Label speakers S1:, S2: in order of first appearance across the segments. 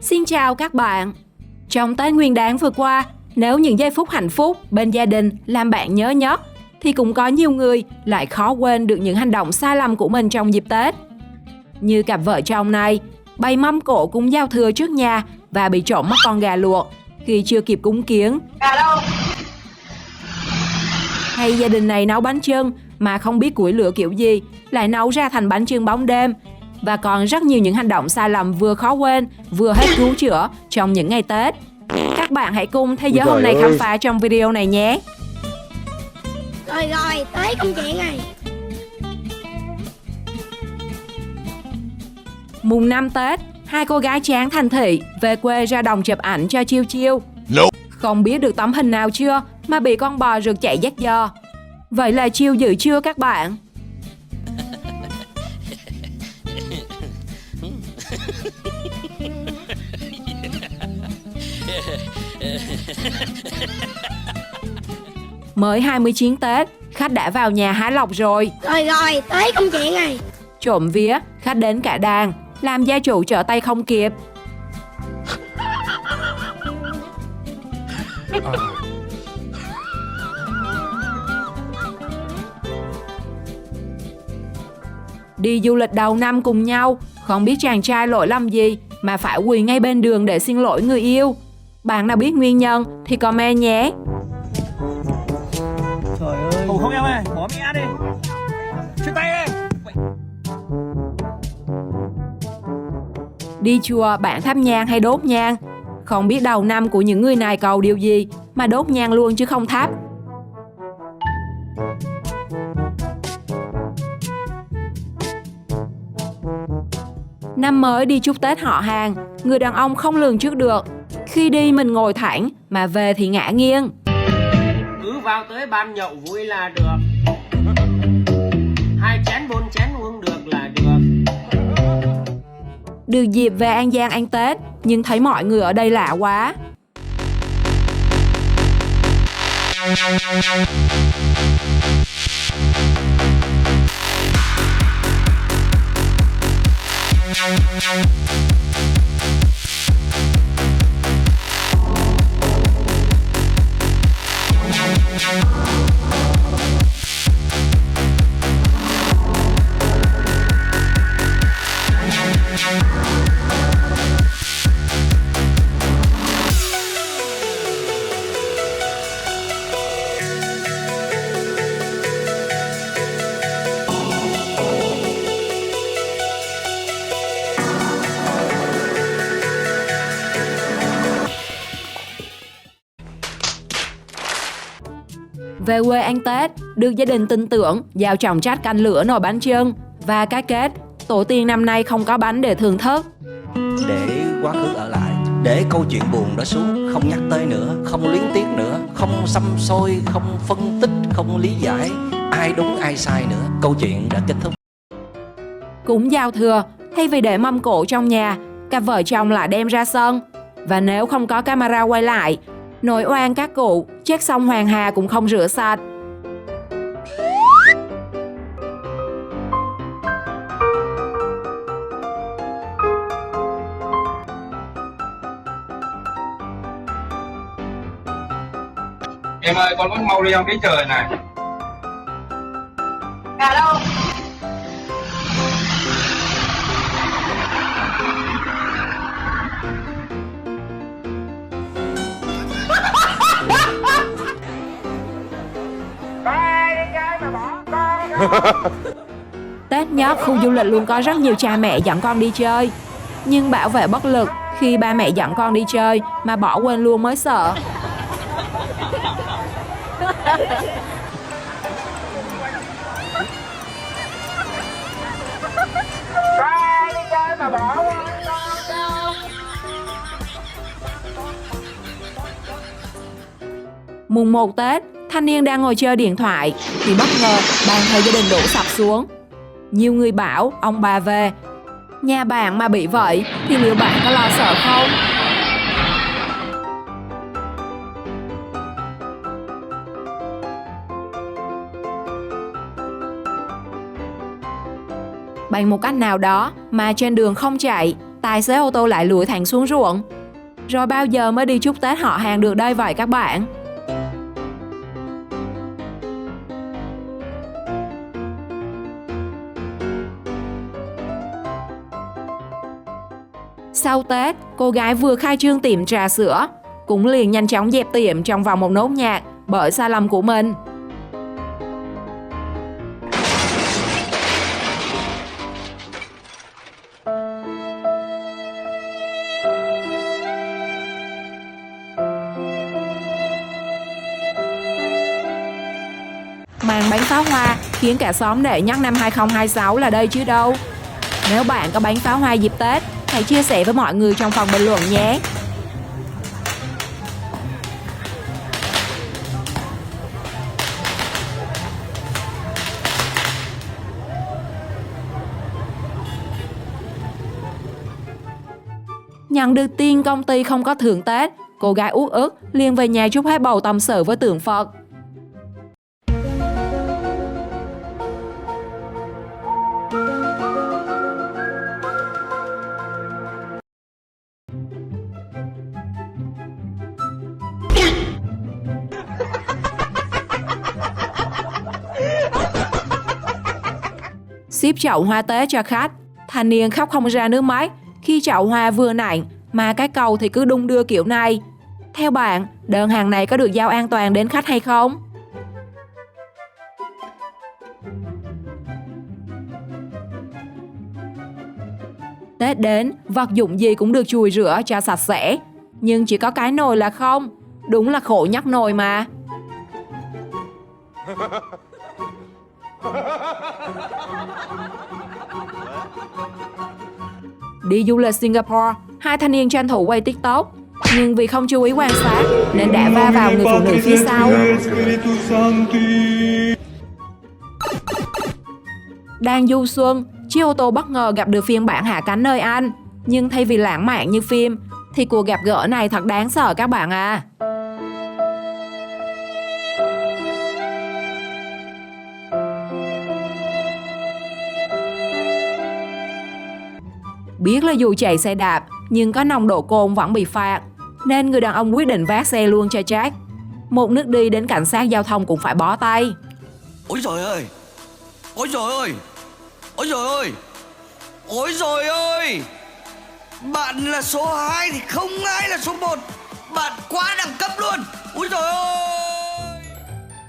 S1: Xin chào các bạn. Trong Tết Nguyên Đán vừa qua, nếu những giây phút hạnh phúc bên gia đình làm bạn nhớ nhất, thì cũng có nhiều người lại khó quên được những hành động sai lầm của mình trong dịp Tết. Như cặp vợ chồng này, bày mâm cỗ cúng giao thừa trước nhà và bị trộm mất con gà luộc khi chưa kịp cúng kiếng. Hay gia đình này nấu bánh chưng mà không biết củi lửa kiểu gì, lại nấu ra thành bánh chưng bóng đêm. Và còn rất nhiều những hành động sai lầm vừa khó quên, vừa hết cứu chữa trong những ngày Tết. Các bạn hãy cùng Thế Giới Hôm Nay khám phá trong video này nhé.
S2: Rồi, tới công chuyện này.
S1: Mùng 5 Tết, hai cô gái tráng thành thị về quê ra đồng chụp ảnh cho chiêu chiêu. Không biết được tấm hình nào chưa mà bị con bò rượt chạy dắt giò. Vậy là chiêu dữ chưa các bạn? Mới 29 Tết, khách đã vào nhà hái lộc rồi.
S2: Rồi, tới công chuyện này.
S1: Trộm vía, khách đến cả đàn, làm gia chủ trở tay không kịp. Đi du lịch đầu năm cùng nhau, không biết chàng trai lỗi lầm gì mà phải quỳ ngay bên đường để xin lỗi người yêu. Bạn nào biết nguyên nhân thì comment nhé.
S3: Trời ơi. Ủa không em ơi, bỏ mẹ đi. Chia tay đi.
S1: Đi chùa bạn thắp nhang hay đốt nhang? Không biết đầu năm của những người này cầu điều gì mà đốt nhang luôn chứ không thắp. Năm mới đi chúc Tết họ hàng, người đàn ông không lường trước được. Khi đi mình ngồi thẳng, mà về thì ngã nghiêng.
S3: Cứ vào tới bàn nhậu vui là được. 2 chén 4 chén uống được là được.
S1: Được dịp về An Giang ăn Tết, nhưng thấy mọi người ở đây lạ quá. Về quê ăn Tết, được gia đình tin tưởng, giao trọng trách canh lửa nồi bánh chưng. Và cái kết, tổ tiên năm nay không có bánh để thưởng thức.
S4: Để quá khứ ở lại, để câu chuyện buồn đó xuống, không nhắc tới nữa, không luyến tiếc nữa, không xăm xôi, không phân tích, không lý giải ai đúng ai sai nữa. Câu chuyện đã kết thúc.
S1: Cúng giao thừa, thay vì để mâm cỗ trong nhà, cặp vợ chồng lại đem ra sân. Và nếu không có camera quay lại, nỗi oan các cụ, chết xong hoàng hà cũng không rửa sạch.
S5: Em ơi, con muốn mau đi không cái trời này.
S2: Gà đâu?
S1: Tết nhất, khu du lịch luôn có rất nhiều cha mẹ dẫn con đi chơi. Nhưng bảo vệ bất lực khi ba mẹ dẫn con đi chơi mà bỏ quên luôn mới sợ. Mùng 1 Tết, thanh niên đang ngồi chơi điện thoại thì bất ngờ bàn thờ gia đình đổ sập xuống. Nhiều người bảo ông bà về. Nhà bạn mà bị vậy thì liệu bạn có lo sợ không? Bằng một cách nào đó mà trên đường không chạy, tài xế ô tô lại lùi thẳng xuống ruộng. Rồi bao giờ mới đi chúc Tết họ hàng được đây vậy các bạn? Sau Tết, cô gái vừa khai trương tiệm trà sữa, cũng liền nhanh chóng dẹp tiệm trong vòng một nốt nhạc bởi sai lầm của mình. Màn bắn pháo hoa khiến cả xóm để nhắc năm 2026 là đây chứ đâu. Nếu bạn có bắn pháo hoa dịp Tết, hãy chia sẻ với mọi người trong phần bình luận nhé. Nhận được tin công ty không có thưởng Tết, cô gái uất ức liền về nhà chúc hết bầu tâm sự với tượng Phật. Ship chậu hoa Tết cho khách, thanh niên khóc không ra nước mắt khi chậu hoa vừa nặng mà cái cầu thì cứ đung đưa kiểu này. Theo bạn, đơn hàng này có được giao an toàn đến khách hay không? Tết đến, vật dụng gì cũng được chùi rửa cho sạch sẽ, nhưng chỉ có cái nồi là không. Đúng là khổ nhắc nồi mà. Đi du lịch Singapore, hai thanh niên tranh thủ quay TikTok, nhưng vì không chú ý quan sát nên đã va vào người phụ nữ phía sau. Đang du xuân, chiếc ô tô bất ngờ gặp được phiên bản hạ cánh nơi Anh, nhưng thay vì lãng mạn như phim thì cuộc gặp gỡ này thật đáng sợ các bạn à. Biết là dù chạy xe đạp nhưng có nồng độ cồn vẫn bị phạt, nên người đàn ông quyết định vác xe luôn cho chắc. Một nước đi đến cảnh sát giao thông cũng phải bó tay.
S6: Ôi trời ơi! Ôi trời ơi! Ôi trời ơi! Ôi trời ơi! Bạn là số 2 thì không ai là số 1. Bạn quá đẳng cấp luôn. Ôi trời ơi!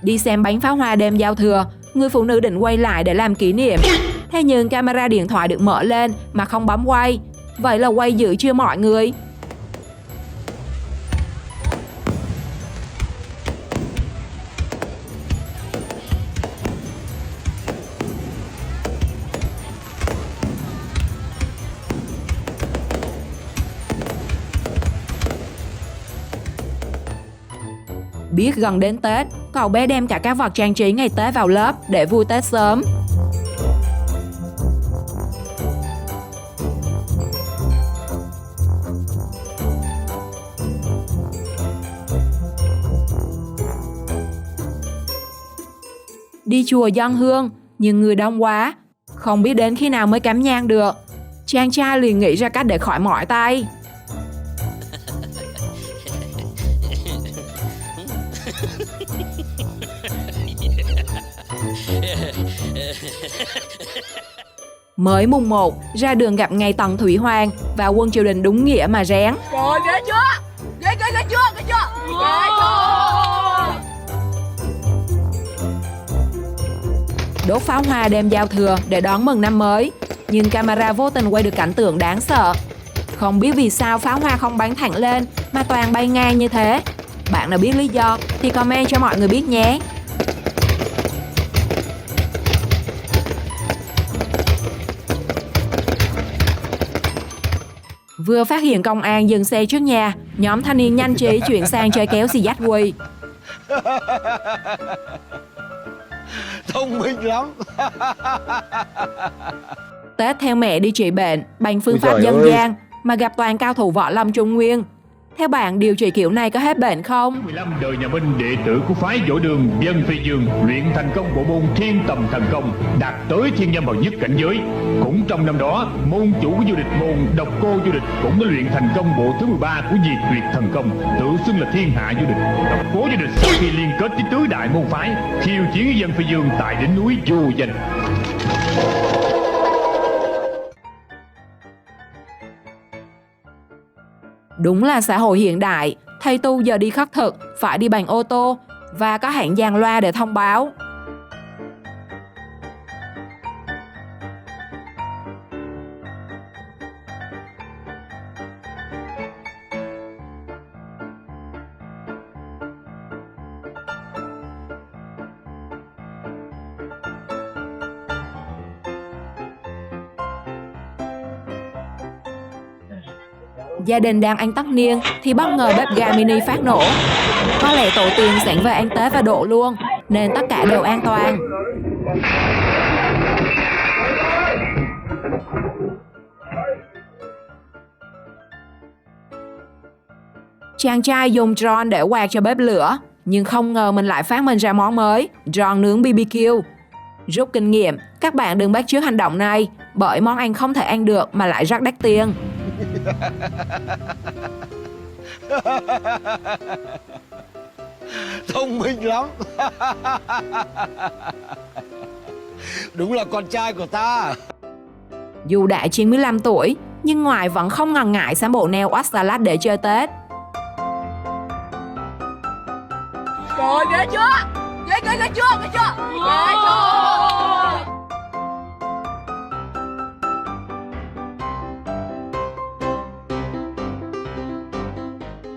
S1: Đi xem bắn pháo hoa đêm giao thừa, người phụ nữ định quay lại để làm kỷ niệm. Thế nhưng camera điện thoại được mở lên mà không bấm quay. Vậy là quay dữ chưa mọi người? Biết gần đến Tết, cậu bé đem cả các vật trang trí ngày Tết vào lớp để vui Tết sớm. Đi chùa dâng hương, nhưng người đông quá, không biết đến khi nào mới cắm nhang được. Chàng trai liền nghĩ ra cách để khỏi mỏi tay. Mới mùng 1, ra đường gặp ngay Tần Thủy Hoàng và quân triều đình đúng nghĩa mà rén.
S2: Rồi ghê chưa? Ghê chưa? Ghê chưa?
S1: Đốt pháo hoa đêm giao thừa để đón mừng năm mới, nhưng camera vô tình quay được cảnh tượng đáng sợ. Không biết vì sao pháo hoa không bắn thẳng lên mà toàn bay ngang như thế. Bạn nào biết lý do thì comment cho mọi người biết nhé. Vừa phát hiện công an dừng xe trước nhà, nhóm thanh niên nhanh trí chuyển sang chơi kéo xì dách quỳ.
S3: Thông minh lắm.
S1: Tết theo mẹ đi trị bệnh bằng phương pháp dân gian mà gặp toàn cao thủ võ lâm Trung Nguyên. Theo bạn, điều trị kiểu này có hết bệnh không?
S7: 15 đời nhà Minh, đệ tử của phái Võ Đường Vân Phi Dương luyện thành công bộ môn Thiên Tầm Thần Công, đạt tới thiên nhân bậc nhất cảnh giới. Cũng trong năm đó, môn chủ của vô địch môn Độc Cô Vô Địch cũng đã luyện thành công bộ thứ 13 của Diệt Tuyệt Thần Công, tự xưng là Thiên Hạ Vô Địch. Độc Cô Vô Địch sau khi liên kết với tứ đại môn phái, khiêu chiến với Vân Phi Dương tại đỉnh núi Vô Danh.
S1: Đúng là xã hội hiện đại, thầy tu giờ đi khất thực, phải đi bằng ô tô và có hãng dàn loa để thông báo. Gia đình đang ăn tất niên thì bất ngờ bếp ga mini phát nổ. Có lẽ tổ tiên sẵn về ăn Tết và độ luôn, nên tất cả đều an toàn. Chàng trai dùng drone để quạt cho bếp lửa, nhưng không ngờ mình lại phát minh ra món mới, drone nướng BBQ. Rút kinh nghiệm, các bạn đừng bắt chước hành động này, bởi món ăn không thể ăn được mà lại rất đắt tiền.
S8: Thông minh lắm. Đúng là con trai của ta.
S1: Dù đã 95 tuổi, nhưng Ngoại vẫn không ngần ngại sắm bộ nail art salad để chơi Tết.
S2: Trời, ghê chưa? Ghê chưa? Ghê chưa? Ghê chưa?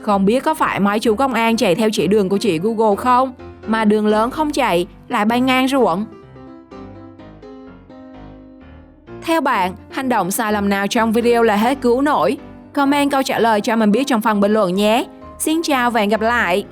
S1: Không biết có phải mấy chú công an chạy theo chỉ đường của chị Google không? Mà đường lớn không chạy, lại bay ngang ruộng. Theo bạn, hành động sai lầm nào trong video là hết cứu nổi? Comment câu trả lời cho mình biết trong phần bình luận nhé. Xin chào và hẹn gặp lại!